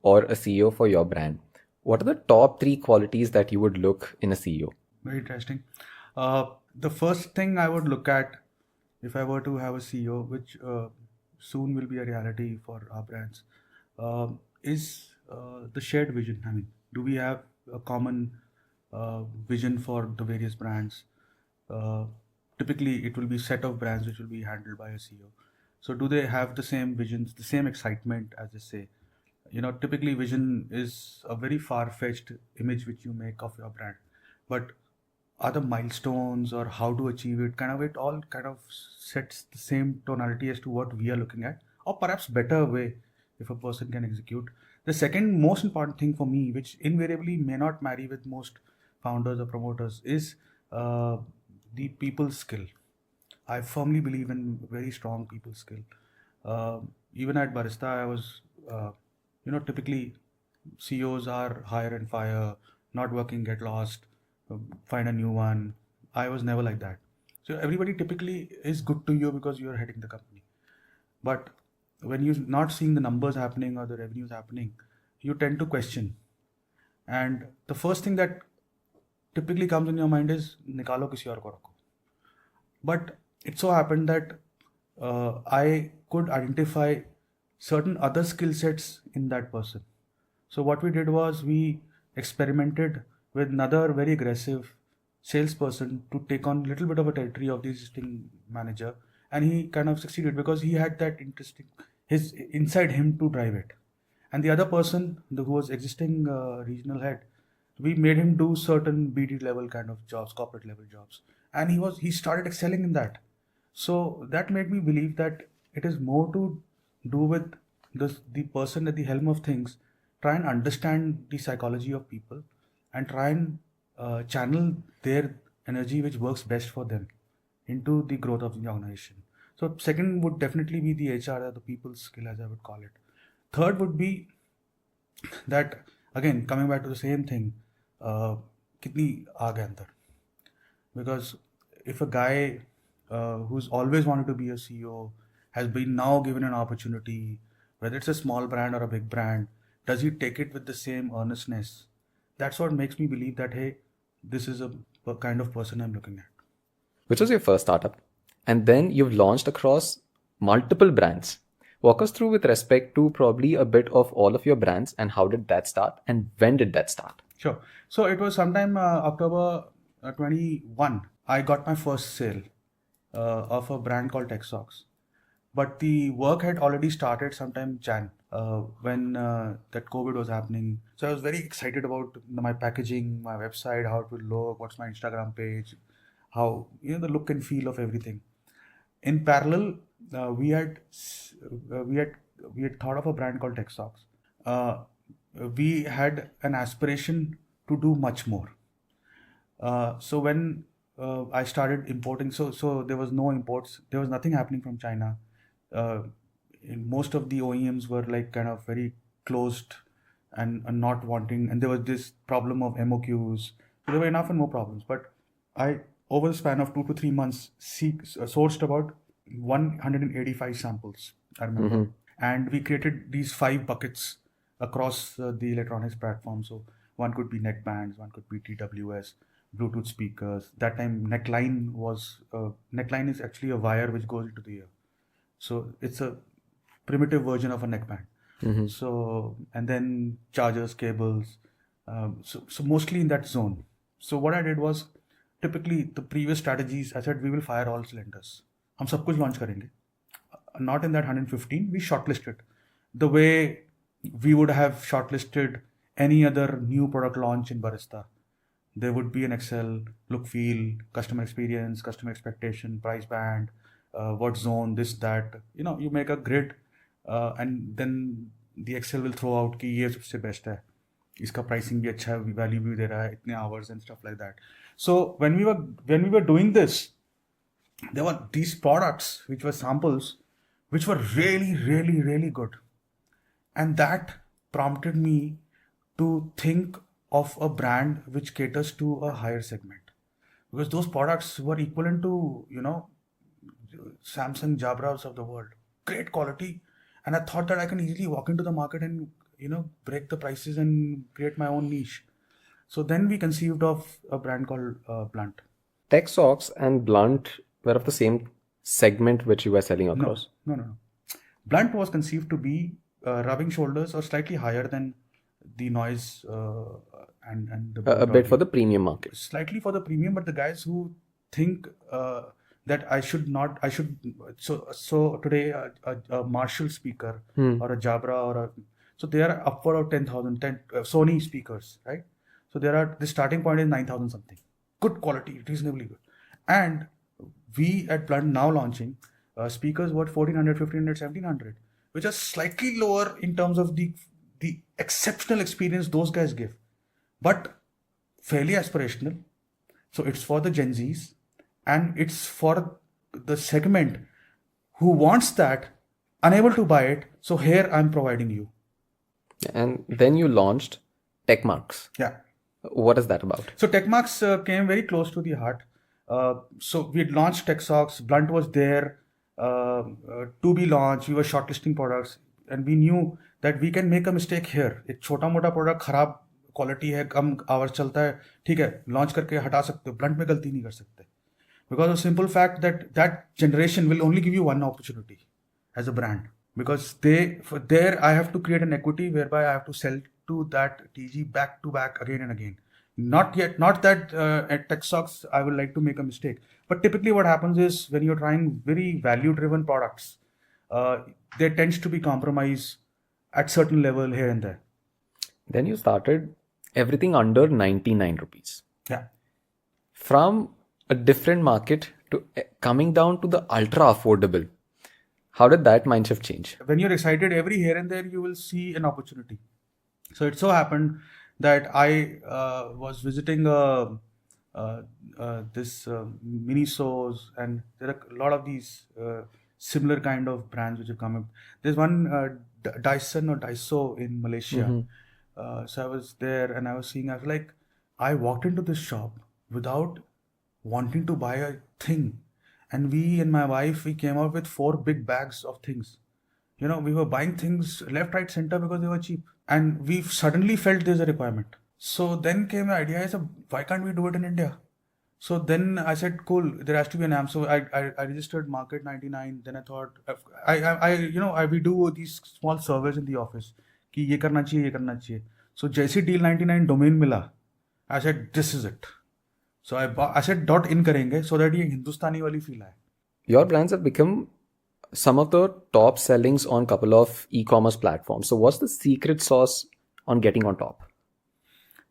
or a CEO for your brand, what are the top three qualities that you would look in a CEO? Very interesting. The first thing I would look at if I were to have a CEO, which soon will be a reality for our brands, is the shared vision. I mean, do we have a common vision for the various brands? Typically, it will be set of brands which will be handled by a CEO. So, do they have the same visions, the same excitement, as they say? Typically, vision is a very far-fetched image which you make of your brand, but are the milestones or how to achieve it it all kind of sets the same tonality as to what we are looking at, or perhaps better way if a person can execute. The second most important thing for me, which invariably may not marry with most founders or promoters, is the people skill. I firmly believe in very strong people skill. Even at Barista, I was, typically CEOs are hire and fire, not working, get lost, find a new one. I was never like that. So everybody typically is good to you because you're heading the company. But when you're not seeing the numbers happening or the revenues happening, you tend to question. And the first thing that typically comes in your mind is, nikalo kisi aur ko rakho. But it so happened that I could identify certain other skill sets in that person. So what we did was we experimented with another very aggressive salesperson to take on a little bit of a territory of the existing manager, and he kind of succeeded because he had that his inside him to drive it. And the other person, who was existing regional head, we made him do certain BD level kind of jobs, corporate level jobs, and he started excelling in that. So that made me believe that it is more to do with the person at the helm of things. Try and understand the psychology of people and try and channel their energy which works best for them into the growth of the organization. So second would definitely be the HR, or the people skill, as I would call it. Third would be that, again, coming back to the same thing, kitni aag hai andar. Because if a guy who's always wanted to be a CEO has been now given an opportunity, whether it's a small brand or a big brand, does he take it with the same earnestness? That's what makes me believe that, hey, this is a kind of person I'm looking at. Which was your first startup? And then you've launched across multiple brands. Walk us through with respect to probably a bit of all of your brands and how did that start and when did that start? Sure. So it was sometime October 21. I got my first sale of a brand called Texox. But the work had already started sometime Jan when that COVID was happening. So I was very excited about my packaging, my website, how it would look, what's my Instagram page, how the look and feel of everything. In parallel, we had thought of a brand called Texox. We had an aspiration to do much more. So when I started importing, so there was no imports. There was nothing happening from China. Most of the OEMs were like kind of very closed and not wanting, and there was this problem of MOQs. So there were enough and more problems. But I, over the span of 2 to 3 months, sourced about 185 samples, I remember. And we created these 5 buckets across the electronics platform. So one could be neckbands, one could be TWS, Bluetooth speakers. That time neckline is actually a wire which goes into the ear. So it's a primitive version of a neckband. So, and then chargers, cables. So mostly in that zone. So what I did was, typically the previous strategies, I said we will fire all cylinders. हम सब कुछ launch करेंगे. Not in that 115, we shortlisted. The way we would have shortlisted any other new product launch in Barista. There would be an Excel, look, feel, customer experience, customer expectation, price band, what zone, this, that. You make a grid, and then the Excel will throw out कि ये सबसे best है, इसका pricing भी अच्छा है, value भी दे रहा है, इतने hours and stuff like that. So when we were doing this, there were these products which were samples, which were really, really, really good, and that prompted me to think of a brand which caters to a higher segment, because those products were equivalent to Samsung Jabras of the world, great quality, and I thought that I can easily walk into the market and break the prices and create my own niche. So then we conceived of a brand called Blunt. Tech Socks and Blunt were of the same segment which you were selling No, across. no. Blunt was conceived to be rubbing shoulders or slightly higher than the noise and the A bit for the premium market. slightly for the premium, but the guys who think that I should. So today a Marshall speaker or a Jabra so they are upward of 10,000 Sony speakers, right? So the starting point is 9,000 something, good quality, reasonably good, and we at Blunt now launching speakers worth 1,400, 1,500, 1,700, which are slightly lower in terms of the exceptional experience those guys give, but fairly aspirational. So it's for the Gen Zs, and it's for the segment who wants that, unable to buy it. So here I'm providing you. And then you launched TechMarks. Yeah. What is that about? So TechMarks came very close to the heart. So we had launched TechSocks. Blunt was there to be launched. We were shortlisting products, and we knew that we can make a mistake here. एक छोटा मोटा product खराब quality है, कम hours चलता है, ठीक है, launch करके हटा सकते हो. ब्लंट में गलती नहीं कर सकते, because of simple fact that generation will only give you one opportunity as a brand, because there I have to create an equity whereby I have to sell to that TG back to back again and again. Not that at TechSocks I would like to make a mistake, but typically what happens is when you're trying very value driven products, there tends to be compromise at certain level here and there. Then you started everything under 99 rupees. Yeah. From a different market to coming down to the ultra affordable. How did that mind shift change? When you're excited, every here and there you will see an opportunity. So it so happened that I was visiting this Minisos, and there are a lot of these similar kind of brands which have come up. There's one Dyson or Daiso in Malaysia. So I was there and I was seeing, I was like, I walked into this shop without wanting to buy a thing. And we and my wife, we came out with 4 big bags of things. We were buying things left, right, center because they were cheap. And we suddenly felt there's a requirement. So then came the idea, I said, why can't we do it in India? So then I said, cool, there has to be an app. So I registered Market 99. Then I thought, we do these small surveys in the office. कि ये करना चाहिए. So जैसे deal 99 domain मिला, I said, this is it. So I said .in करेंगे so that ये हिंदुस्तानी वाली feel आए. Your brands have become some of the top sellings on couple of e-commerce platforms. So what's the secret sauce on getting on top?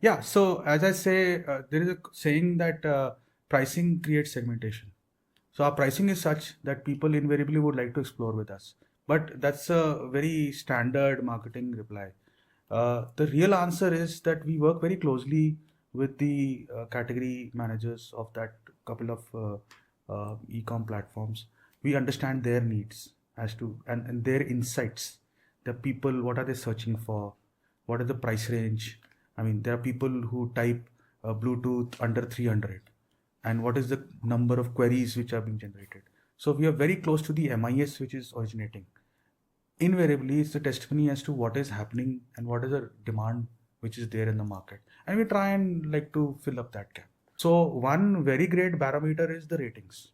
Yeah, so as I say, there is a saying that pricing creates segmentation. So our pricing is such that people invariably would like to explore with us. But that's a very standard marketing reply. The real answer is that we work very closely with the category managers of that couple of e-com platforms. We understand their needs as to and their insights. The people, what are they searching for? What is the price range? I mean, there are people who type Bluetooth under 300, and what is the number of queries which are being generated. So we are very close to the MIS which is originating. Invariably, it's a testimony as to what is happening and what is the demand which is there in the market. And we try and like to fill up that gap. So one very great barometer is the ratings.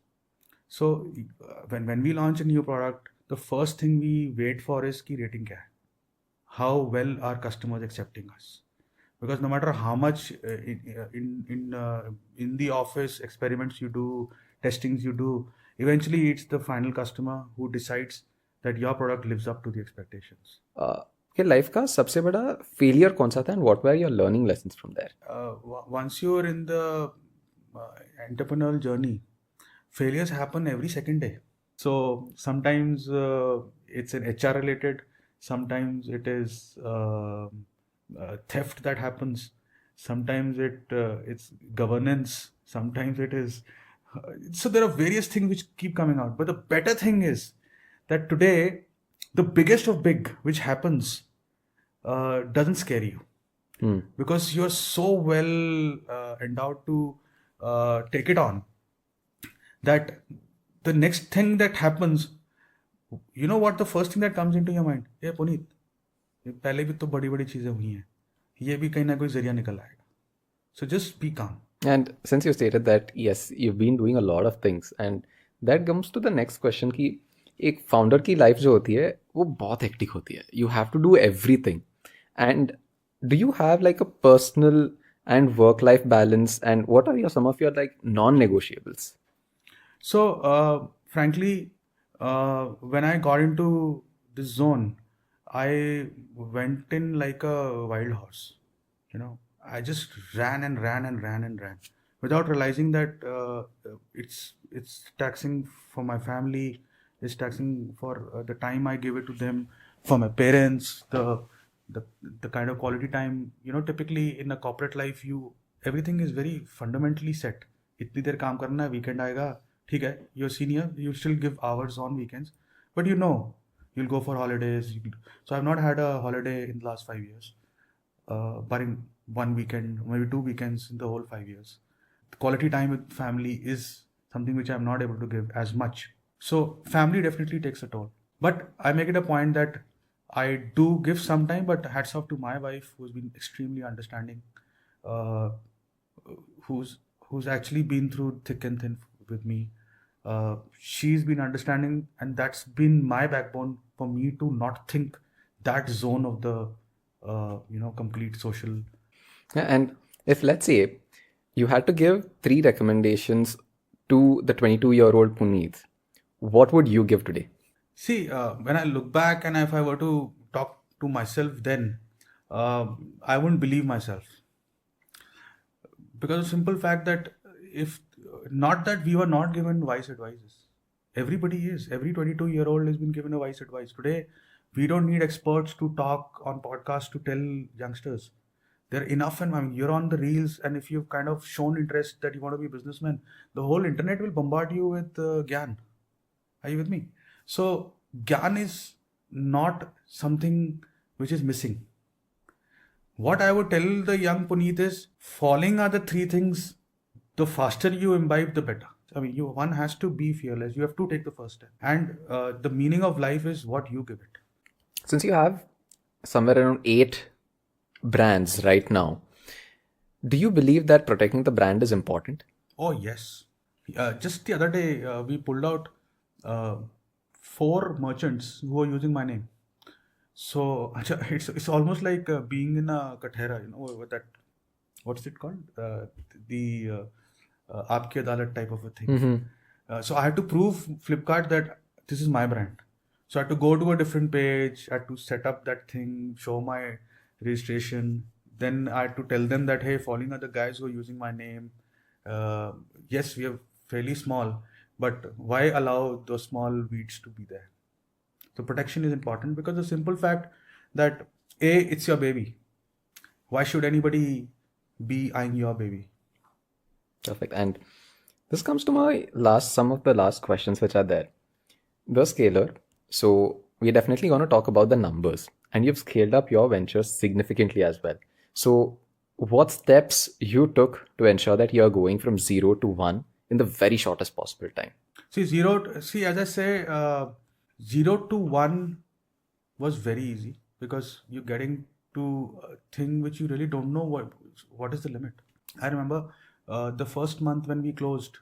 So when we launch a new product, the first thing we wait for is ki rating kya hai? How well are customers accepting us? Because no matter how much in the office experiments you do, testings you do, eventually it's the final customer who decides that your product lives up to the expectations. Okay, life का सबसे बड़ा failure कौन सा था and what were your learning lessons from there? Once you're in the entrepreneurial journey, failures happen every second day. So sometimes it's an HR related, sometimes it is theft that happens, sometimes it's governance, sometimes it is so there are various things which keep coming out. But the better thing is that today the biggest of big which happens doesn't scare you, because you're so well endowed to take it on, that the next thing that happens, you know what the first thing that comes into your mind? Hey Puneet, ये पहले भी तो बड़ी बड़ी चीजें हुई हैं, ये भी कहीं ना कोई जरिया निकल आएगा. So just be calm. And since you stated that, yes, you've been doing a lot of things, and that comes to the next question कि एक फाउंडर की लाइफ जो होती है वो बहुत हेक्टिक होती है. You have to do everything. And do you have like a personal and work life balance, and what are some of your like non-negotiables? So frankly, when I got into this zone, I went in like a wild horse. I just ran and ran and ran and ran without realizing that it's taxing for my family, it's taxing for the time I give it to them, for my parents, the kind of quality time. Typically in a corporate life, everything is very fundamentally set. इतनी देर काम करना है, weekend आएगा, ठीक है, you're senior, you still give hours on weekends, but you'll go for holidays. So I've not had a holiday in the last 5 years, barring one weekend, maybe 2 weekends in the whole 5 years. The quality time with family is something which I'm not able to give as much. So family definitely takes a toll. But I make it a point that I do give some time, but hats off to my wife, who's been extremely understanding, uh, who's actually been through thick and thin with me. She's been understanding, and that's been my backbone for me to not think that zone of the complete social. Yeah, and if let's say you had to give 3 recommendations to the 22-year-old Puneet, what would you give today? See, when I look back and if I were to talk to myself then, I wouldn't believe myself, because of the simple fact that if not that we were not given wise advices. Everybody is. Every 22-year-old has been given a wise advice. Today, we don't need experts to talk on podcasts to tell youngsters. They're enough, and I mean, you're on the reels, and if you've kind of shown interest that you want to be a businessman, the whole internet will bombard you with gyan. Are you with me? So gyan is not something which is missing. What I would tell the young Puneet is, falling are the 3 things. The faster you imbibe, the better. I mean, one has to be fearless. You have to take the first step. And the meaning of life is what you give it. Since you have somewhere around 8 brands right now, do you believe that protecting the brand is important? Oh, yes. Just the other day, we pulled out 4 merchants who are using my name. So it's almost like being in a kathera, that, what's it called? The Aapki Adalat type of a thing. So I had to prove Flipkart that this is my brand. So I had to go to a different page, I had to set up that thing, show my registration. Then I had to tell them that, hey, following are the guys who are using my name. Yes, we are fairly small, but why allow those small weeds to be there? So protection is important, because the simple fact that it's your baby. Why should anybody be eyeing your baby? Perfect. And this comes to some of the last questions which are there. The scaler. So we're definitely going to talk about the numbers, and you've scaled up your ventures significantly as well. So what steps you took to ensure that you're going from 0 to 1 in the very shortest possible time? See, as I say, 0 to 1 was very easy, because you're getting to a thing which you really don't know what is the limit. I remember the first month when we closed,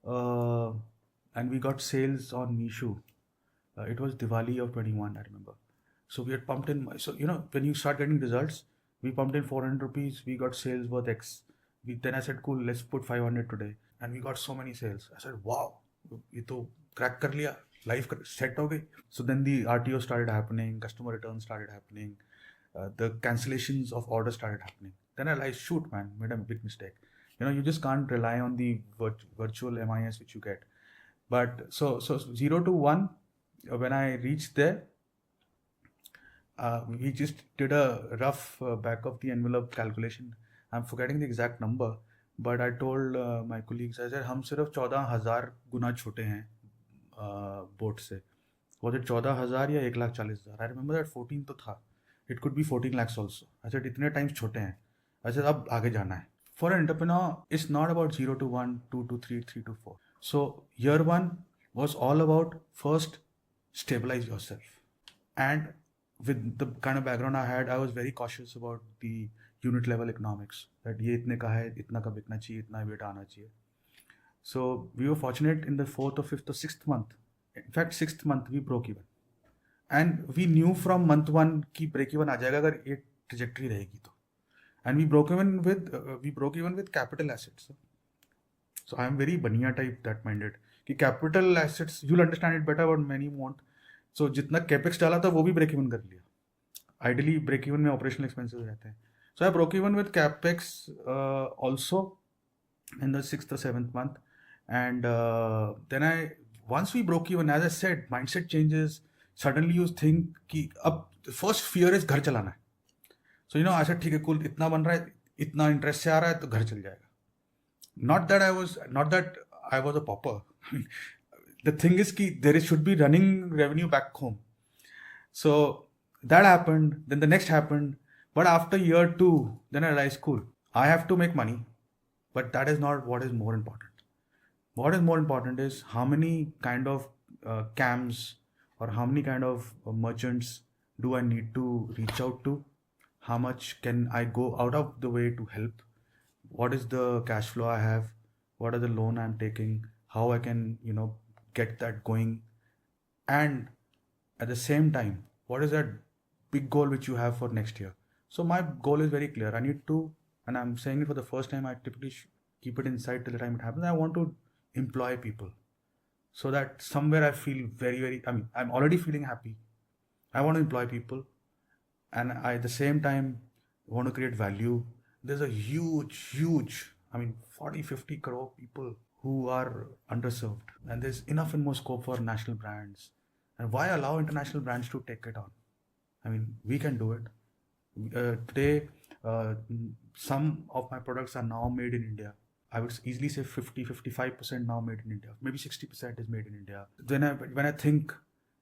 and we got sales on Meesho. It was Diwali of 21, I remember. So we had pumped in, so when you start getting results, we pumped in 400 rupees, we got sales worth X. Then I said, cool, let's put 500 today. And we got so many sales. I said, wow, ये तो crack कर लिया, life set हो गई. So then the RTO started happening, customer returns started happening, the cancellations of orders started happening. Then I realized, shoot man, made a big mistake. You just can't rely on the virtual MIS which you get. But so 0 to 1, when I reached there, we just did a rough back of the envelope calculation. I'm forgetting the exact number, but I told my colleagues, I said, हम सिर्फ 14,000 गुना छोटे हैं boat से. Was it 14,000 या 1,40,000? I remember that 14 तो था. It could be 14 lakhs also. I said, इतने times छोटे हैं. I said, अब आगे जाना है. For an entrepreneur, it's not about 0 to 1, 2 to 3, 3 to 4. So year 1 was all about first stabilize yourself. And with the kind of background I had, I was very cautious about the unit level economics. That ये इतने का है, इतना का बिकना चाहिए, इतना wait आना चाहिए. So we were fortunate in the 4th or 5th or 6th month. In fact, 6th month we broke even. And we knew from month 1 कि break even आ जाएगा अगर ये trajectory रहेगी तो. And we broke even with capital assets. So I am very baniya type that minded. कि capital assets, you'll understand it better, but many won't. So जितना capex डाला था वो भी break even कर लिया. Ideally break even में operational expenses रहते हैं. So I broke even with capex also in the 6th or 7th month. And then once we broke even, as I said, mindset changes. Suddenly you think कि अब first fear is घर चलाना है. So I said ठीक है cool, इतना बन रहा है, इतना interest से आ रहा है तो घर चल जाएगा. Not that I was a pauper. The thing is कि there should be running revenue back home. So that happened. Then the next happened. But after year 2, then I realized cool, I have to make money. But that is not what is more important. What is more important is how many kind of CAMs or how many kind of merchants do I need to reach out to? How much can I go out of the way to help? What is the cash flow I have? What are the loan I'm taking? How I can, get that going? And at the same time, what is that big goal which you have for next year? So my goal is very clear. I need to, and I'm saying it for the first time, I typically keep it inside till the time it happens. I want to employ people so that somewhere I feel very, very, I'm already feeling happy. I want to employ people. And I, at the same time, want to create value. There's a huge, 40, 50 crore people who are underserved. And there's enough and more scope for national brands. And why allow international brands to take it on? We can do it. Today, some of my products are now made in India. I would easily say 55% now made in India. Maybe 60% is made in India. Then when I think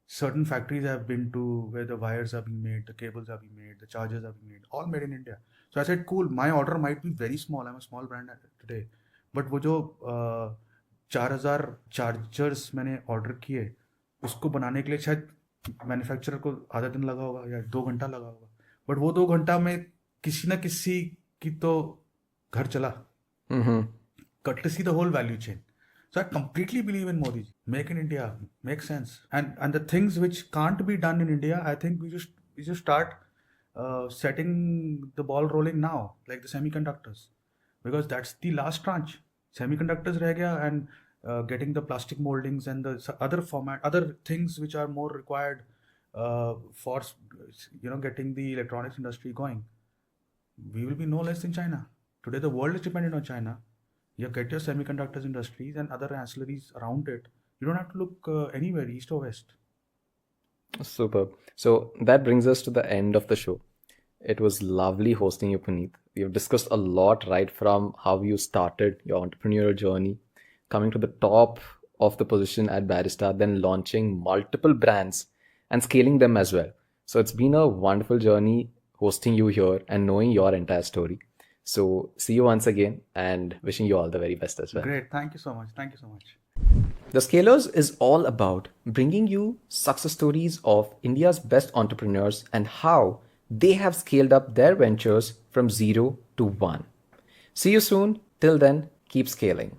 certain factories I've been to where the wires are being made, the cables are being made, the chargers are being made, all made in India. So I said, cool, my order might be very small. I'm a small brand today. But वो जो 4,000 chargers मैंने order किए, उसको बनाने के लिए शायद manufacturer को आधा दिन लगा होगा या 2 घंटा लगा होगा. बट वो 2 घंटा में किसी ना किसी की तो घर चला. Cut to see the whole value chain. So I completely believe in Modi. Make in India, makes sense. And the things which can't be done in India, I think we just start setting the ball rolling now, like the semiconductors, because that's the last tranche. Semiconductors reh gaya, and getting the plastic moldings and the other things which are more required for getting the electronics industry going. We will be no less than China. Today the world is dependent on China. You get your semiconductors industries and other ancillaries around it. You don't have to look anywhere, east or west. Super. So that brings us to the end of the show. It was lovely hosting you, Puneet. We have discussed a lot, right from how you started your entrepreneurial journey, coming to the top of the position at Barista, then launching multiple brands and scaling them as well. So it's been a wonderful journey hosting you here and knowing your entire story. So see you once again and wishing you all the very best as well. Great. Thank you so much. The Scalers is all about bringing you success stories of India's best entrepreneurs and how they have scaled up their ventures from 0 to 1. See you soon. Till then, keep scaling.